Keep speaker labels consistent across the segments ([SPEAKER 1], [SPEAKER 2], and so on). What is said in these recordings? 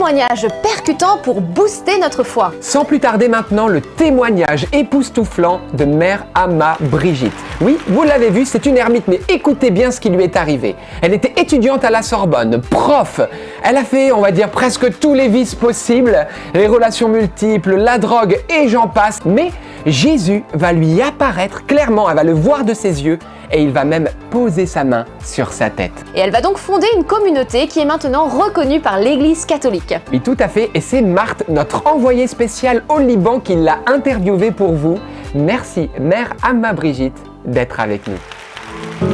[SPEAKER 1] témoignages percutants pour booster notre foi.
[SPEAKER 2] Sans plus tarder maintenant, le témoignage époustouflant de Mère Amma Brigitte. Oui, vous l'avez vu, c'est une ermite, mais écoutez bien ce qui lui est arrivé. Elle était étudiante à la Sorbonne, prof. Elle a fait, on va dire, presque tous les vices possibles, les relations multiples, la drogue et j'en passe. Mais Jésus va lui apparaître clairement, elle va le voir de ses yeux et il va même poser sa main sur sa tête.
[SPEAKER 1] Et elle va donc fonder une communauté qui est maintenant reconnue par l'Église catholique.
[SPEAKER 2] Oui, tout à fait, et c'est Marthe, notre envoyée spéciale au Liban, qui l'a interviewée pour vous. Merci, Mère Amma Brigitte, d'être avec nous.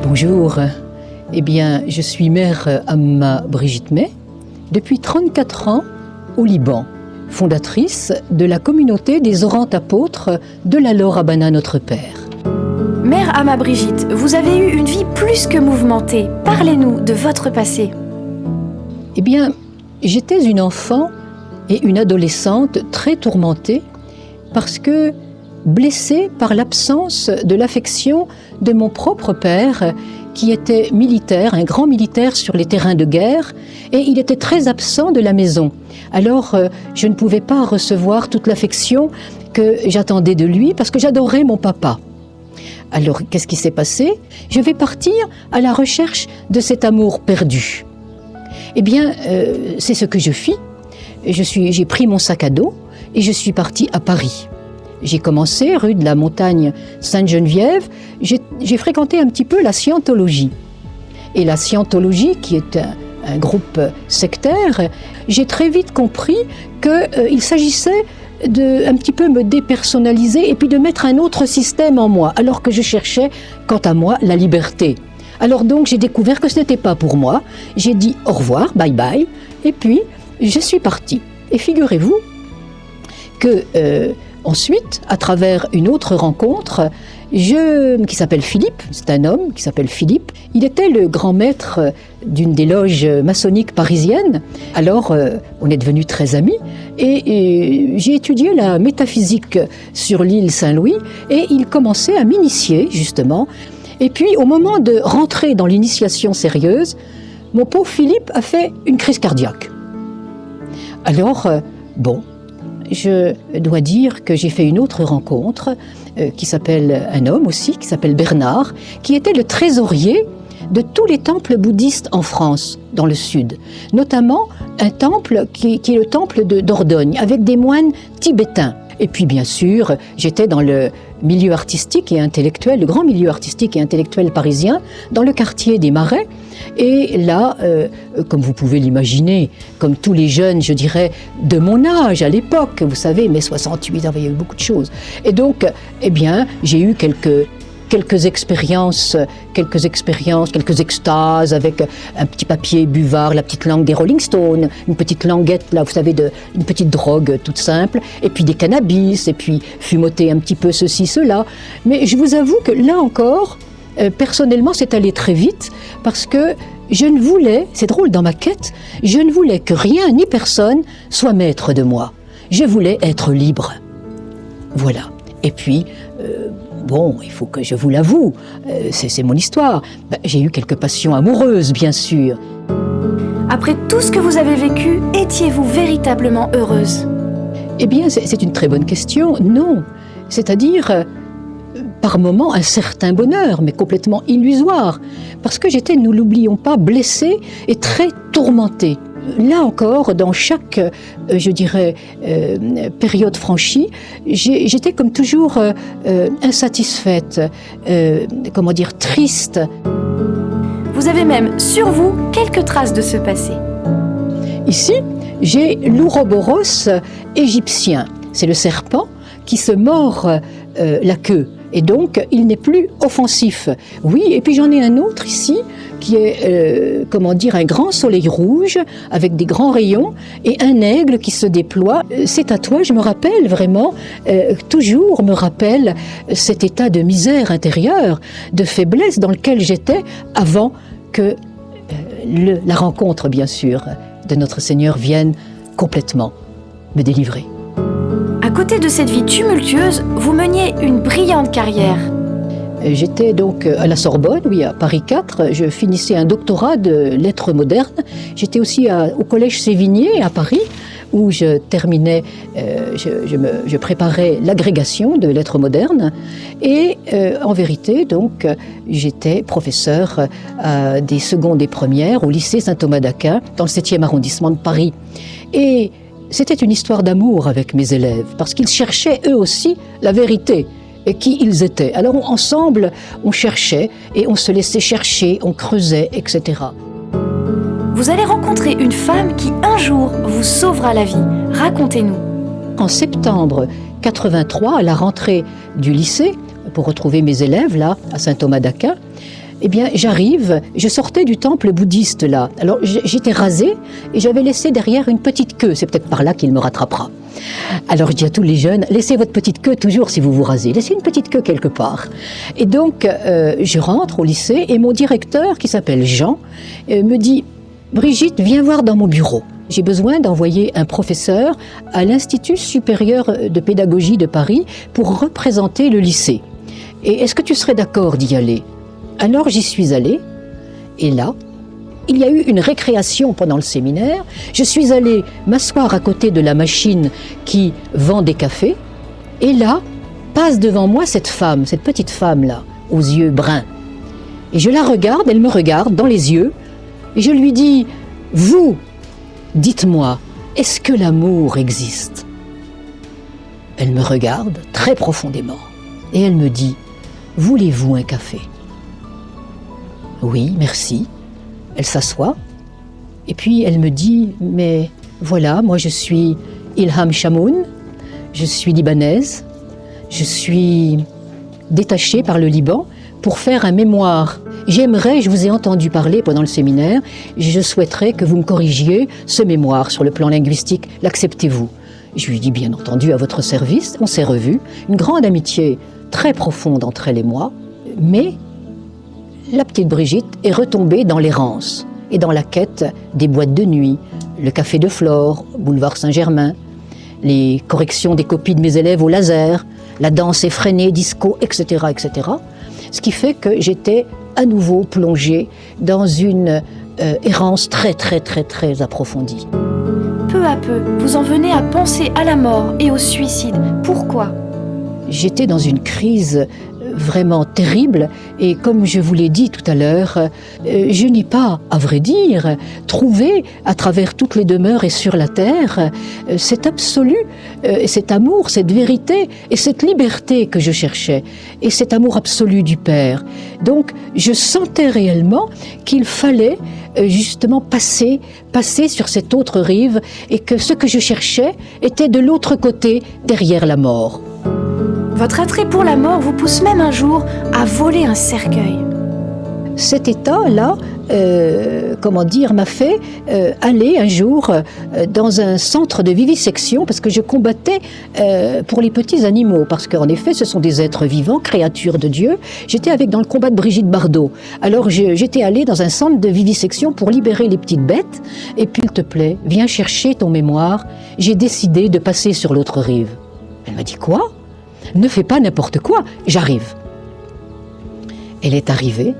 [SPEAKER 3] Bonjour, eh bien, je suis Mère Amma Brigitte May, depuis 34 ans au Liban, fondatrice de la communauté des Orentes Apôtres de la Lorabana Notre Père.
[SPEAKER 4] Mère Amma Brigitte, vous avez eu une vie plus que mouvementée. Parlez-nous de votre passé.
[SPEAKER 3] Eh bien, j'étais une enfant et une adolescente très tourmentée parce que blessée par l'absence de l'affection de mon propre père qui était militaire, un grand militaire sur les terrains de guerre, et il était très absent de la maison. Alors, je ne pouvais pas recevoir toute l'affection que j'attendais de lui parce que j'adorais mon papa. Alors, qu'est-ce qui s'est passé? Je vais partir à la recherche de cet amour perdu. Eh bien, c'est ce que je fis. J'ai pris mon sac à dos et je suis partie à Paris. J'ai commencé rue de la Montagne Sainte-Geneviève. J'ai fréquenté un petit peu la scientologie. Et la scientologie, qui est un groupe sectaire, j'ai très vite compris qu'il s'agissait de un petit peu me dépersonnaliser et puis de mettre un autre système en moi, alors que je cherchais, quant à moi, la liberté. Alors donc j'ai découvert que ce n'était pas pour moi. J'ai dit au revoir, bye bye, et puis je suis partie. Et figurez-vous que ensuite, à travers une autre rencontre, qui s'appelle Philippe, c'est un homme qui s'appelle Philippe, il était le grand maître d'une des loges maçonniques parisiennes. Alors, on est devenus très amis et j'ai étudié la métaphysique sur l'île Saint-Louis et il commençait à m'initier, justement. Et puis, au moment de rentrer dans l'initiation sérieuse, mon pauvre Philippe a fait une crise cardiaque. Alors, je dois dire que j'ai fait une autre rencontre qui s'appelle un homme aussi, qui s'appelle Bernard, qui était le trésorier de tous les temples bouddhistes en France, dans le sud. Notamment un temple qui est le temple de Dordogne, avec des moines tibétains. Et puis bien sûr, j'étais dans le milieu artistique et intellectuel, le grand milieu artistique et intellectuel parisien, dans le quartier des Marais. Et là, comme vous pouvez l'imaginer, comme tous les jeunes, je dirais, de mon âge à l'époque, vous savez, mai 68, il y a eu beaucoup de choses. Et donc, eh bien, j'ai eu quelques expériences, quelques extases avec un petit papier buvard, la petite langue des Rolling Stones, une petite languette, là, vous savez, une petite drogue toute simple, et puis des cannabis, et puis fumoter un petit peu ceci, cela. Mais je vous avoue que là encore, personnellement, c'est allé très vite parce que je ne voulais, c'est drôle dans ma quête, je ne voulais que rien ni personne soit maître de moi. Je voulais être libre. Voilà. Et puis, il faut que je vous l'avoue, c'est mon histoire. J'ai eu quelques passions amoureuses, bien sûr.
[SPEAKER 4] Après tout ce que vous avez vécu, étiez-vous véritablement heureuse?
[SPEAKER 3] Eh bien, c'est une très bonne question. Non. C'est-à-dire, par moments, un certain bonheur, mais complètement illusoire. Parce que j'étais, nous l'oublions pas, blessée et très tourmentée. Là encore, dans chaque, période franchie, j'étais comme toujours insatisfaite, triste.
[SPEAKER 4] Vous avez même sur vous quelques traces de ce passé.
[SPEAKER 3] Ici, j'ai l'Ouroboros égyptien. C'est le serpent qui se mord la queue. Et donc, il n'est plus offensif. Oui, et puis j'en ai un autre ici, qui est, un grand soleil rouge, avec des grands rayons, et un aigle qui se déploie. Ces tatouages me rappellent vraiment, toujours me rappellent cet état de misère intérieure, de faiblesse dans lequel j'étais avant que la rencontre, bien sûr, de notre Seigneur vienne complètement me délivrer.
[SPEAKER 4] À côté de cette vie tumultueuse, vous meniez une brillante carrière.
[SPEAKER 3] J'étais donc à la Sorbonne, oui, à Paris 4. Je finissais un doctorat de lettres modernes. J'étais aussi au Collège Sévigné à Paris, où je terminais, je préparais l'agrégation de lettres modernes. Et en vérité, donc, j'étais professeur des secondes et premières au lycée Saint-Thomas d'Aquin, dans le 7e arrondissement de Paris. Et c'était une histoire d'amour avec mes élèves, parce qu'ils cherchaient eux aussi la vérité et qui ils étaient. Alors ensemble, on cherchait et on se laissait chercher, on creusait, etc.
[SPEAKER 4] Vous allez rencontrer une femme qui un jour vous sauvera la vie. Racontez-nous.
[SPEAKER 3] En septembre 83, à la rentrée du lycée, pour retrouver mes élèves là, à Saint-Thomas d'Aquin, eh bien, j'arrive, je sortais du temple bouddhiste là. Alors j'étais rasée et j'avais laissé derrière une petite queue. C'est peut-être par là qu'il me rattrapera. Alors je dis à tous les jeunes, laissez votre petite queue toujours si vous vous rasez. Laissez une petite queue quelque part. Et donc, je rentre au lycée et mon directeur, qui s'appelle Jean, me dit, Brigitte, viens voir dans mon bureau. J'ai besoin d'envoyer un professeur à l'Institut supérieur de pédagogie de Paris pour représenter le lycée. Et est-ce que tu serais d'accord d'y aller ? Alors j'y suis allée, et là, il y a eu une récréation pendant le séminaire. Je suis allée m'asseoir à côté de la machine qui vend des cafés, et là, passe devant moi cette femme, cette petite femme-là, aux yeux bruns. Et je la regarde, elle me regarde dans les yeux, et je lui dis, « Vous, dites-moi, est-ce que l'amour existe ?» Elle me regarde très profondément, et elle me dit, « Voulez-vous un café ?» Oui, merci. Elle s'assoit et puis elle me dit, mais voilà, moi je suis Ilham Chamoun, je suis libanaise, je suis détachée par le Liban pour faire un mémoire. J'aimerais, je vous ai entendu parler pendant le séminaire, je souhaiterais que vous me corrigiez ce mémoire sur le plan linguistique, l'acceptez-vous ? Je lui dis bien entendu à votre service, on s'est revus, une grande amitié très profonde entre elle et moi, mais la petite Brigitte est retombée dans l'errance et dans la quête des boîtes de nuit, le café de Flore, boulevard Saint-Germain, les corrections des copies de mes élèves au laser, la danse effrénée, disco, etc., etc. Ce qui fait que j'étais à nouveau plongée dans une errance très, très, très, très approfondie.
[SPEAKER 4] Peu à peu, vous en venez à penser à la mort et au suicide. Pourquoi ?
[SPEAKER 3] J'étais dans une crise vraiment terrible et comme je vous l'ai dit tout à l'heure, je n'ai pas, à vrai dire, trouvé à travers toutes les demeures et sur la terre cet absolu, cet amour, cette vérité et cette liberté que je cherchais et cet amour absolu du Père. Donc je sentais réellement qu'il fallait justement passer sur cette autre rive et que ce que je cherchais était de l'autre côté, derrière la mort.
[SPEAKER 4] Votre attrait pour la mort vous pousse même un jour à voler un cercueil.
[SPEAKER 3] Cet état-là, m'a fait aller un jour dans un centre de vivisection parce que je combattais pour les petits animaux, parce qu'en effet, ce sont des êtres vivants, créatures de Dieu. J'étais dans le combat de Brigitte Bardot. Alors j'étais allée dans un centre de vivisection pour libérer les petites bêtes. Et puis, s'il te plaît, viens chercher ton mémoire. J'ai décidé de passer sur l'autre rive. Elle m'a dit, quoi ? Ne fais pas n'importe quoi, j'arrive. Elle est arrivée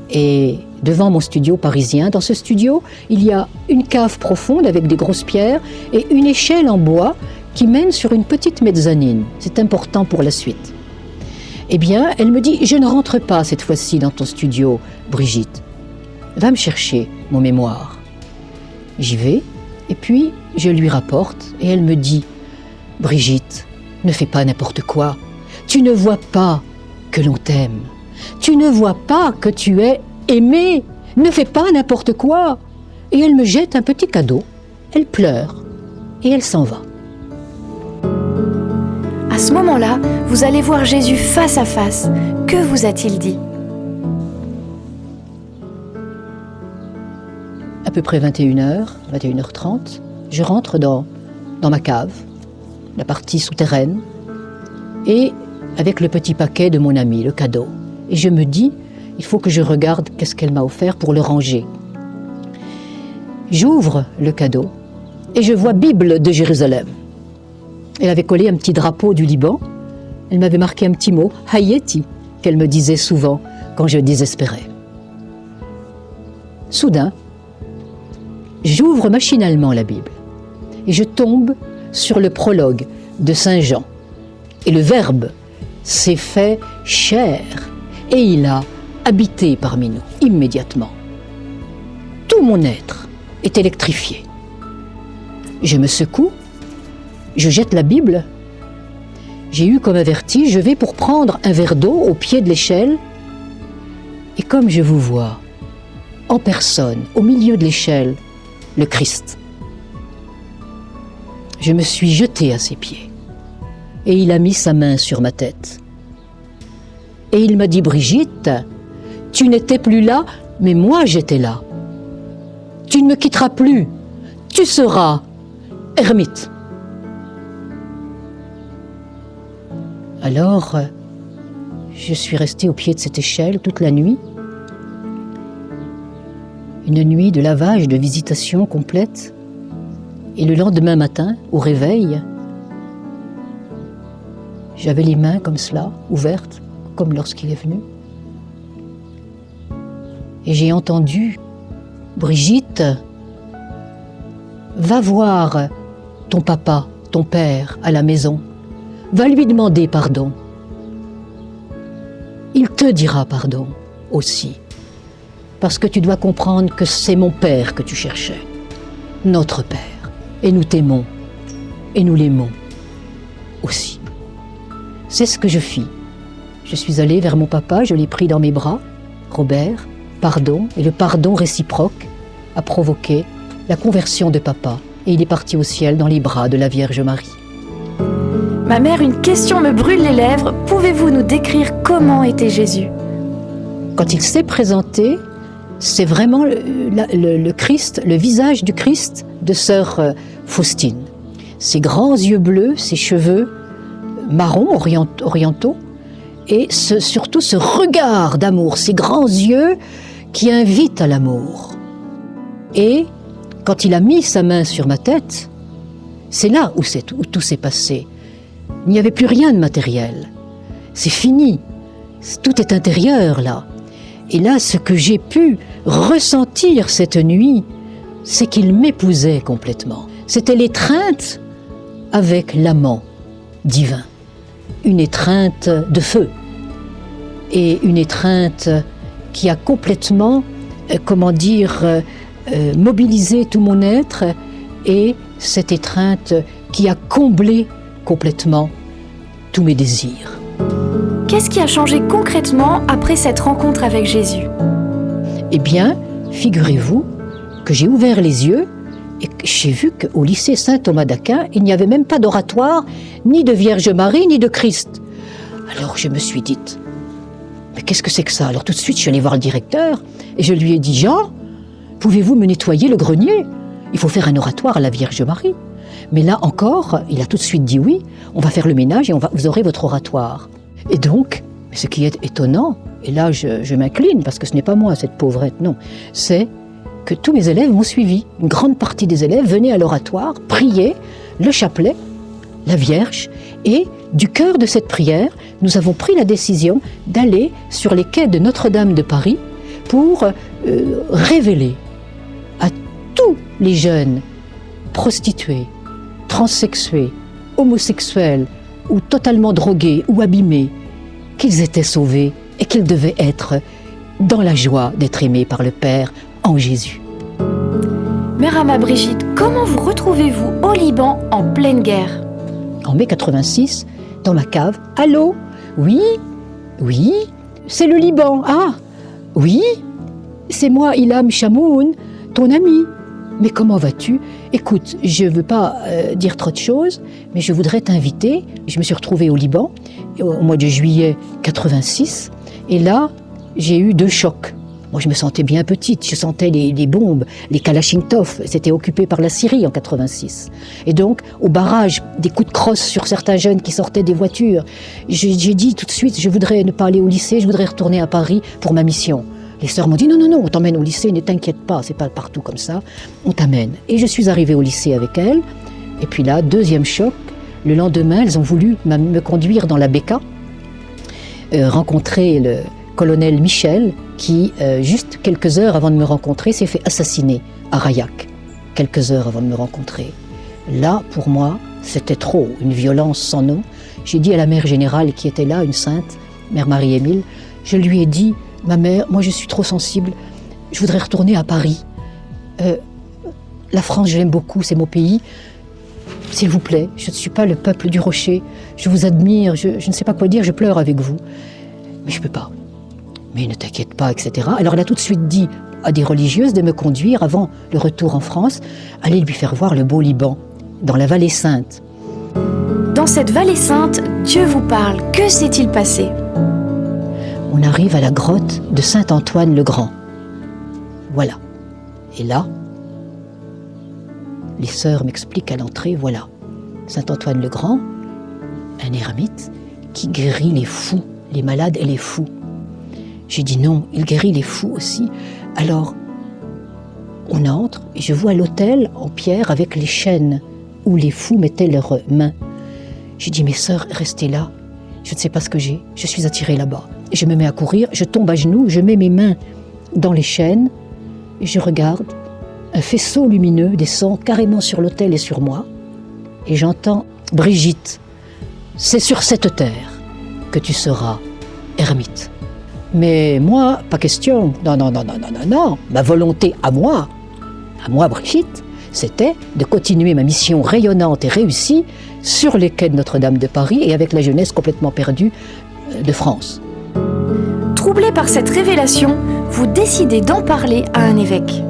[SPEAKER 3] et devant mon studio parisien, dans ce studio, il y a une cave profonde avec des grosses pierres et une échelle en bois qui mène sur une petite mezzanine. C'est important pour la suite. Eh bien, elle me dit, je ne rentre pas cette fois-ci dans ton studio, Brigitte. Va me chercher mon mémoire. J'y vais et puis je lui rapporte et elle me dit, Brigitte, ne fais pas n'importe quoi. Tu ne vois pas que l'on t'aime. Tu ne vois pas que tu es aimé. Ne fais pas n'importe quoi. Et elle me jette un petit cadeau. Elle pleure et elle s'en va.
[SPEAKER 4] À ce moment-là, vous allez voir Jésus face à face. Que vous a-t-il dit ?
[SPEAKER 3] À peu près 21h, 21h30, je rentre dans ma cave, la partie souterraine, et avec le petit paquet de mon ami, le cadeau. Et je me dis, il faut que je regarde qu'est-ce qu'elle m'a offert pour le ranger. J'ouvre le cadeau et je vois Bible de Jérusalem. Elle avait collé un petit drapeau du Liban. Elle m'avait marqué un petit mot, Hayeti, qu'elle me disait souvent quand je désespérais. Soudain, j'ouvre machinalement la Bible et je tombe sur le prologue de Saint Jean. Et le Verbe s'est fait chair et il a habité parmi nous immédiatement. Tout mon être est électrifié. Je me secoue, je jette la Bible. J'ai eu comme un vertige, je vais pour prendre un verre d'eau au pied de l'échelle. Et comme je vous vois, en personne, au milieu de l'échelle, le Christ. Je me suis jetée à ses pieds et il a mis sa main sur ma tête. Et il m'a dit, Brigitte, tu n'étais plus là, mais moi j'étais là. Tu ne me quitteras plus, tu seras ermite. Alors, je suis restée au pied de cette échelle toute la nuit. Une nuit de lavage, de visitation complète. Et le lendemain matin, au réveil, j'avais les mains comme cela, ouvertes, comme lorsqu'il est venu. Et j'ai entendu, Brigitte, va voir ton papa, ton père, à la maison. Va lui demander pardon. Il te dira pardon aussi. Parce que tu dois comprendre que c'est mon Père que tu cherchais, notre Père, et nous t'aimons, et nous l'aimons aussi. C'est ce que je fis. Je suis allée vers mon papa, je l'ai pris dans mes bras, Robert, pardon, et le pardon réciproque a provoqué la conversion de papa, et il est parti au ciel dans les bras de la Vierge Marie.
[SPEAKER 4] Ma mère, une question me brûle les lèvres. Pouvez-vous nous décrire comment était Jésus ?
[SPEAKER 3] Quand il s'est présenté, c'est vraiment le Christ, le visage du Christ de sœur Faustine. Ses grands yeux bleus, ses cheveux marrons, orientaux, et surtout ce regard d'amour, ces grands yeux qui invitent à l'amour. Et quand il a mis sa main sur ma tête, c'est là où tout s'est passé. Il n'y avait plus rien de matériel. C'est fini. Tout est intérieur là. Et là, ce que j'ai pu ressentir cette nuit, c'est qu'il m'épousait complètement. C'était l'étreinte avec l'amant divin. Une étreinte de feu. Et une étreinte qui a complètement, mobilisé tout mon être. Et cette étreinte qui a comblé complètement tous mes désirs.
[SPEAKER 4] Qu'est-ce qui a changé concrètement après cette rencontre avec Jésus ?
[SPEAKER 3] Eh bien, figurez-vous que j'ai ouvert les yeux et que j'ai vu qu'au lycée Saint-Thomas d'Aquin, il n'y avait même pas d'oratoire, ni de Vierge Marie, ni de Christ. Alors je me suis dit, mais qu'est-ce que c'est que ça ? Alors tout de suite, je suis allée voir le directeur et je lui ai dit, Jean, pouvez-vous me nettoyer le grenier ? Il faut faire un oratoire à la Vierge Marie. Mais là encore, il a tout de suite dit oui, on va faire le ménage et vous aurez votre oratoire. Et donc, ce qui est étonnant, et là je m'incline parce que ce n'est pas moi cette pauvrette, non, c'est que tous mes élèves m'ont suivi. Une grande partie des élèves venaient à l'oratoire, priaient le chapelet, la Vierge, et du cœur de cette prière, nous avons pris la décision d'aller sur les quais de Notre-Dame de Paris pour révéler à tous les jeunes prostitués, transsexués, homosexuels ou totalement drogués ou abîmés, qu'ils étaient sauvés et qu'ils devaient être dans la joie d'être aimés par le Père en Jésus.
[SPEAKER 4] Mère Amma Brigitte, comment vous retrouvez-vous au Liban en pleine guerre ?
[SPEAKER 3] En mai 86, dans ma cave, « Allô ? Oui ? Oui ? C'est le Liban. Ah ? Oui ? C'est moi, Ilham Chamoun, ton ami. Mais comment vas-tu ? Écoute, je ne veux pas dire trop de choses, mais je voudrais t'inviter. Je me suis retrouvée au Liban au mois de juillet 86, et là, j'ai eu 2 chocs. Moi, je me sentais bien petite, je sentais les bombes, les Kalachnikov, c'était occupé par la Syrie en 86. Et donc, au barrage, des coups de crosse sur certains jeunes qui sortaient des voitures, j'ai dit tout de suite, je voudrais ne pas aller au lycée, je voudrais retourner à Paris pour ma mission. Les sœurs m'ont dit non, on t'emmène au lycée, ne t'inquiète pas, c'est pas partout comme ça, on t'amène. Et je suis arrivée au lycée avec elles, et puis là, 2e choc, le lendemain, elles ont voulu me conduire dans la Beka, rencontré le colonel Michel qui, juste quelques heures avant de me rencontrer, s'est fait assassiner à Rayac. Quelques heures avant de me rencontrer. Là, pour moi, c'était trop, une violence sans nom. J'ai dit à la mère générale qui était là, une sainte, mère Marie-Émile, je lui ai dit, ma mère, moi je suis trop sensible, je voudrais retourner à Paris. La France, je l'aime beaucoup, c'est mon pays. S'il vous plaît, je ne suis pas le peuple du rocher, je vous admire, je ne sais pas quoi dire, je pleure avec vous. Mais je ne peux pas. Mais ne t'inquiète pas, etc. Alors elle a tout de suite dit à des religieuses de me conduire, avant le retour en France, aller lui faire voir le beau Liban, dans la vallée sainte.
[SPEAKER 4] Dans cette vallée sainte, Dieu vous parle. Que s'est-il passé?
[SPEAKER 3] On arrive à la grotte de Saint-Antoine le Grand. Voilà. Et là, les sœurs m'expliquent à l'entrée, voilà, Saint-Antoine le Grand, un ermite qui guérit les fous, les malades et les fous. J'ai dit non, il guérit les fous aussi. Alors, on entre et je vois l'autel en pierre avec les chaînes où les fous mettaient leurs mains. J'ai dit, mes sœurs, restez là, je ne sais pas ce que j'ai, je suis attirée là-bas. Et je me mets à courir, je tombe à genoux, je mets mes mains dans les chaînes et je regarde. Un faisceau lumineux descend carrément sur l'autel et sur moi. Et j'entends, Brigitte, c'est sur cette terre que tu seras ermite. Mais moi, pas question. Non. Ma volonté à moi Brigitte, c'était de continuer ma mission rayonnante et réussie sur les quais de Notre-Dame de Paris et avec la jeunesse complètement perdue de France.
[SPEAKER 4] Troublé par cette révélation, vous décidez d'en parler à un évêque.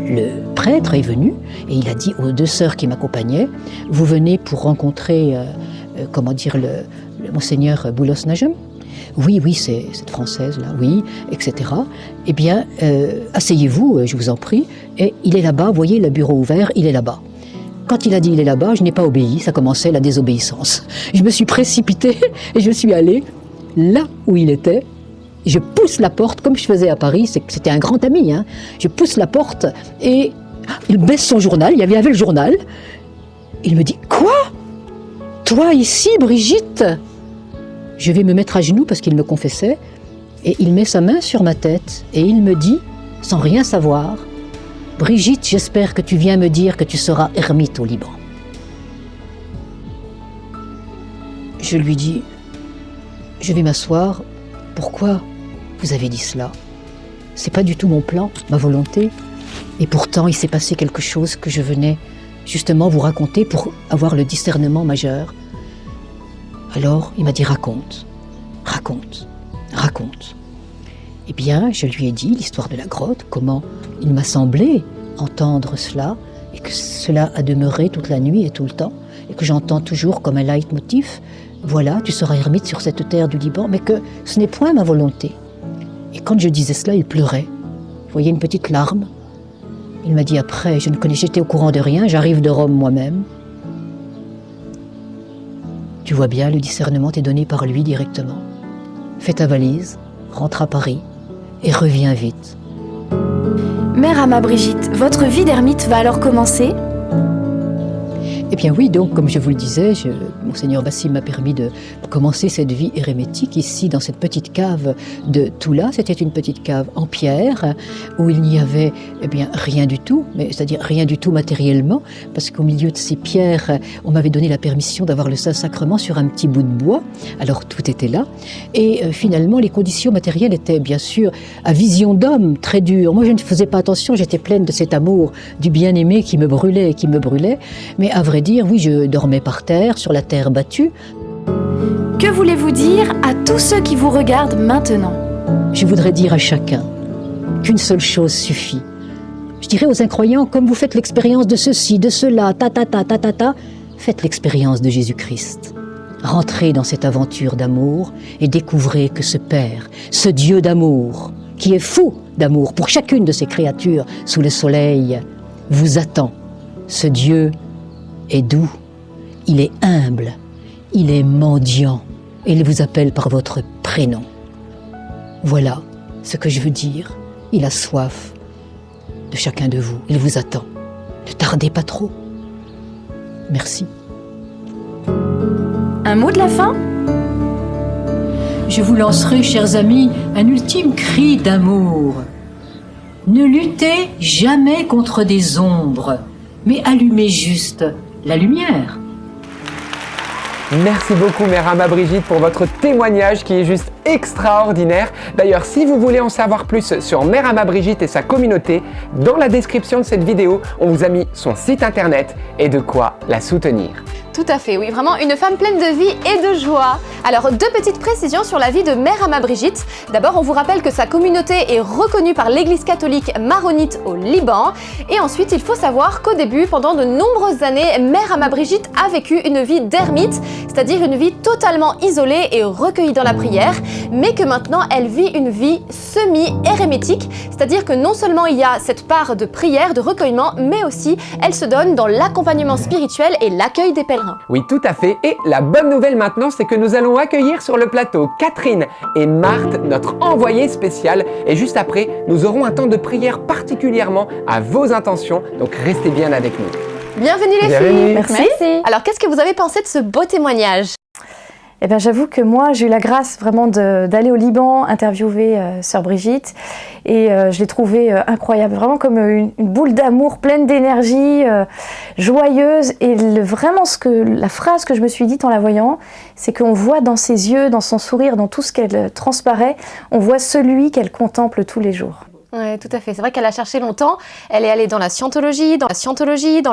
[SPEAKER 3] Le prêtre est venu et il a dit aux deux sœurs qui m'accompagnaient, vous venez pour rencontrer, le monseigneur Boulos-Najem. Oui, c'est cette française-là, oui, etc. Eh bien, asseyez-vous, je vous en prie, et il est là-bas, vous voyez le bureau ouvert, il est là-bas. Quand il a dit il est là-bas, je n'ai pas obéi, ça commençait la désobéissance. Je me suis précipitée et je suis allée là où il était. Je pousse la porte, comme je faisais à Paris, c'était un grand ami, hein. Je pousse la porte et il baisse son journal, il y avait le journal. Il me dit « Quoi? Toi ici, Brigitte ?» Je vais me mettre à genoux parce qu'il me confessait et il met sa main sur ma tête et il me dit, sans rien savoir, « Brigitte, j'espère que tu viens me dire que tu seras ermite au Liban. » Je lui dis, « Je vais m'asseoir. Pourquoi vous avez dit cela? C'est pas du tout mon plan, ma volonté. Et pourtant, il s'est passé quelque chose que je venais justement vous raconter pour avoir le discernement majeur. » Alors, il m'a dit, raconte. Eh bien, je lui ai dit l'histoire de la grotte, comment il m'a semblé entendre cela, et que cela a demeuré toute la nuit et tout le temps, et que j'entends toujours comme un leitmotiv, voilà, tu seras ermite sur cette terre du Liban, mais que ce n'est point ma volonté. Et quand je disais cela, il pleurait. Vous voyez une petite larme. Il m'a dit après, j'étais au courant de rien, j'arrive de Rome moi-même. Tu vois bien, le discernement t'est donné par lui directement. Fais ta valise, rentre à Paris et reviens vite.
[SPEAKER 4] Mère Amma Brigitte, votre vie d'ermite va alors commencer?
[SPEAKER 3] Eh bien oui, donc comme je vous le disais, Monseigneur Bassim m'a permis de commencer cette vie érémétique ici dans cette petite cave de Toula. C'était une petite cave en pierre où il n'y avait rien du tout, c'est-à-dire rien du tout matériellement, parce qu'au milieu de ces pierres, on m'avait donné la permission d'avoir le Saint-Sacrement sur un petit bout de bois. Alors tout était là. Et finalement, les conditions matérielles étaient bien sûr à vision d'homme, très dures. Moi, je ne faisais pas attention, j'étais pleine de cet amour du bien-aimé qui me brûlait. Mais à vrai dire, oui, je dormais par terre, sur la terre battue.
[SPEAKER 4] Que voulez-vous dire à tous ceux qui vous regardent maintenant?
[SPEAKER 3] Je voudrais dire à chacun qu'une seule chose suffit. Je dirais aux incroyants, comme vous faites l'expérience de ceci, de cela, faites l'expérience de Jésus-Christ. Rentrez dans cette aventure d'amour et découvrez que ce Père, ce Dieu d'amour, qui est fou d'amour pour chacune de ses créatures sous le soleil, vous attend. Ce Dieu est doux, il est humble, il est mendiant et il vous appelle par votre prénom. Voilà ce que je veux dire. Il a soif de chacun de vous, il vous attend. Ne tardez pas trop. Merci.
[SPEAKER 4] Un mot de la fin?
[SPEAKER 3] je vous lancerai, chers amis, un ultime cri d'amour. Ne luttez jamais contre des ombres, mais allumez juste la lumière.
[SPEAKER 2] Merci beaucoup Mère Amma Brigitte pour votre témoignage qui est juste extraordinaire. D'ailleurs, si vous voulez en savoir plus sur Mère Amma Brigitte et sa communauté, dans la description de cette vidéo, on vous a mis son site internet et de quoi la soutenir.
[SPEAKER 1] Tout à fait, oui, vraiment une femme pleine de vie et de joie. Alors, deux petites précisions sur la vie de Mère Amma Brigitte. D'abord, on vous rappelle que sa communauté est reconnue par l'Église catholique maronite au Liban. Et ensuite, il faut savoir qu'au début, pendant de nombreuses années, Mère Amma Brigitte a vécu une vie d'ermite, c'est-à-dire une vie totalement isolée et recueillie dans la prière, mais que maintenant, elle vit une vie semi-érémitique, c'est-à-dire que non seulement il y a cette part de prière, de recueillement, mais aussi elle se donne dans l'accompagnement spirituel et l'accueil des pèlerins.
[SPEAKER 2] Oui, tout à fait. Et la bonne nouvelle maintenant, c'est que nous allons accueillir sur le plateau Catherine et Marthe, notre envoyée spéciale. Et juste après, nous aurons un temps de prière particulièrement à vos intentions. Donc restez bien avec nous.
[SPEAKER 1] Bienvenue les
[SPEAKER 2] Bienvenue.
[SPEAKER 1] filles.
[SPEAKER 5] Merci.
[SPEAKER 1] Alors, qu'est-ce que vous avez pensé de ce beau témoignage?
[SPEAKER 5] Eh bien, j'avoue que moi, j'ai eu la grâce vraiment d'aller au Liban interviewer Sœur Brigitte et je l'ai trouvée incroyable, vraiment comme une boule d'amour, pleine d'énergie, joyeuse. Et vraiment, la phrase que je me suis dite en la voyant, c'est qu'on voit dans ses yeux, dans son sourire, dans tout ce qu'elle transparaît, on voit celui qu'elle contemple tous les jours.
[SPEAKER 1] Oui, tout à fait. C'est vrai qu'elle a cherché longtemps. Elle est allée dans la scientologie, dans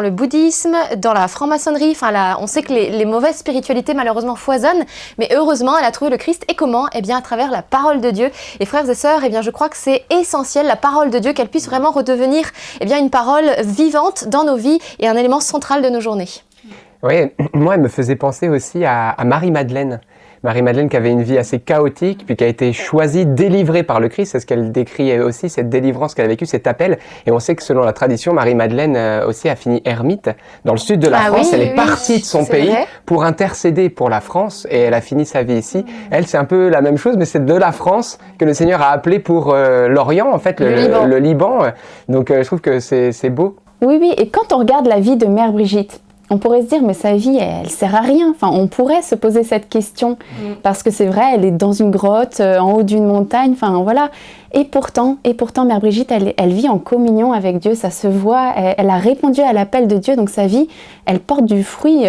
[SPEAKER 1] le bouddhisme, dans la franc-maçonnerie. Enfin, on sait que les mauvaises spiritualités, malheureusement, foisonnent. Mais heureusement, elle a trouvé le Christ. Et comment? Eh bien, à travers la parole de Dieu. Et frères et sœurs, eh bien, je crois que c'est essentiel, la parole de Dieu, qu'elle puisse vraiment redevenir, eh bien, une parole vivante dans nos vies et un élément central de nos journées.
[SPEAKER 2] Oui, moi, elle me faisait penser aussi à Marie-Madeleine. Marie-Madeleine qui avait une vie assez chaotique, puis qui a été choisie, délivrée par le Christ. C'est ce qu'elle décrit aussi, cette délivrance qu'elle a vécue, cet appel. Et on sait que selon la tradition, Marie-Madeleine aussi a fini ermite dans le sud de la France.
[SPEAKER 1] Oui,
[SPEAKER 2] elle est partie de son pays pour intercéder pour la France et elle a fini sa vie ici. Elle, c'est un peu la même chose, mais c'est de la France que le Seigneur a appelé pour l'Orient, en fait, le Liban. Donc je trouve que c'est beau.
[SPEAKER 6] Oui, et quand on regarde la vie de Mère Brigitte, on pourrait se dire, mais sa vie, elle sert à rien. Enfin, on pourrait se poser cette question, parce que c'est vrai, elle est dans une grotte, en haut d'une montagne, enfin voilà. Et pourtant, Mère Brigitte, elle vit en communion avec Dieu, ça se voit, elle a répondu à l'appel de Dieu, donc sa vie, elle porte du fruit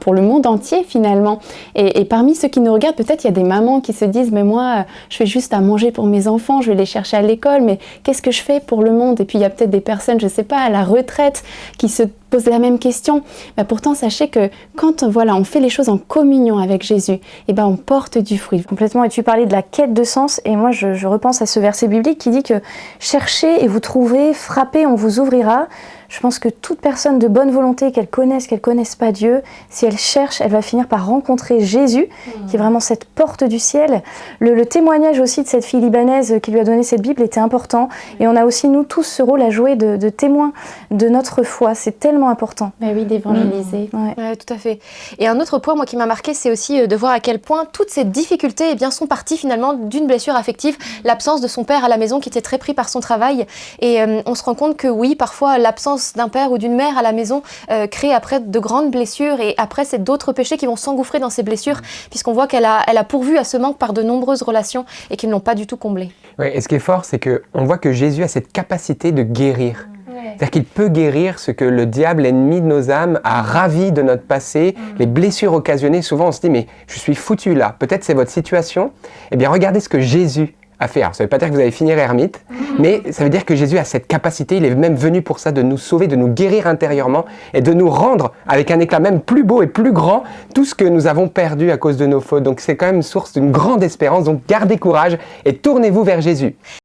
[SPEAKER 6] pour le monde entier finalement. Et parmi ceux qui nous regardent, peut-être il y a des mamans qui se disent, mais moi, je fais juste à manger pour mes enfants, je vais les chercher à l'école, mais qu'est-ce que je fais pour le monde? Et puis il y a peut-être des personnes, je sais pas, à la retraite, qui se posent la même question. Mais pourtant, sachez que quand on fait les choses en communion avec Jésus, et ben on porte du fruit.
[SPEAKER 5] Complètement, et tu parlais de la quête de sens, et moi je repense à ce verset biblique qui dit que cherchez et vous trouvez, frappez, on vous ouvrira. Je pense que toute personne de bonne volonté, qu'elle connaisse pas Dieu, si elle cherche, elle va finir par rencontrer Jésus, qui est vraiment cette porte du ciel. Le témoignage aussi de cette fille libanaise qui lui a donné cette Bible était important. Et on a aussi, nous tous, ce rôle à jouer de témoins de notre foi. C'est tellement important.
[SPEAKER 6] Mais oui, d'évangéliser.
[SPEAKER 1] Ouais, tout à fait. Et un autre point, moi, qui m'a marqué, c'est aussi de voir à quel point toutes ces difficultés eh bien, sont parties finalement d'une blessure affective, l'absence de son père à la maison qui était très pris par son travail. Et on se rend compte que oui, parfois, l'absence d'un père ou d'une mère à la maison crée après de grandes blessures et après c'est d'autres péchés qui vont s'engouffrer dans ces blessures puisqu'on voit qu'elle a pourvu à ce manque par de nombreuses relations et qui ne l'ont pas du tout comblé.
[SPEAKER 2] Oui, et ce qui est fort, c'est qu'on voit que Jésus a cette capacité de guérir. C'est-à-dire qu'il peut guérir ce que le diable, l'ennemi de nos âmes, a ravi de notre passé, les blessures occasionnées. Souvent on se dit mais je suis foutu là, peut-être c'est votre situation. Eh bien regardez ce que Jésus a fait. Alors, ça ne veut pas dire que vous allez finir ermite, mais ça veut dire que Jésus a cette capacité, il est même venu pour ça, de nous sauver, de nous guérir intérieurement et de nous rendre avec un éclat même plus beau et plus grand tout ce que nous avons perdu à cause de nos fautes. Donc c'est quand même source d'une grande espérance, donc gardez courage et tournez-vous vers Jésus.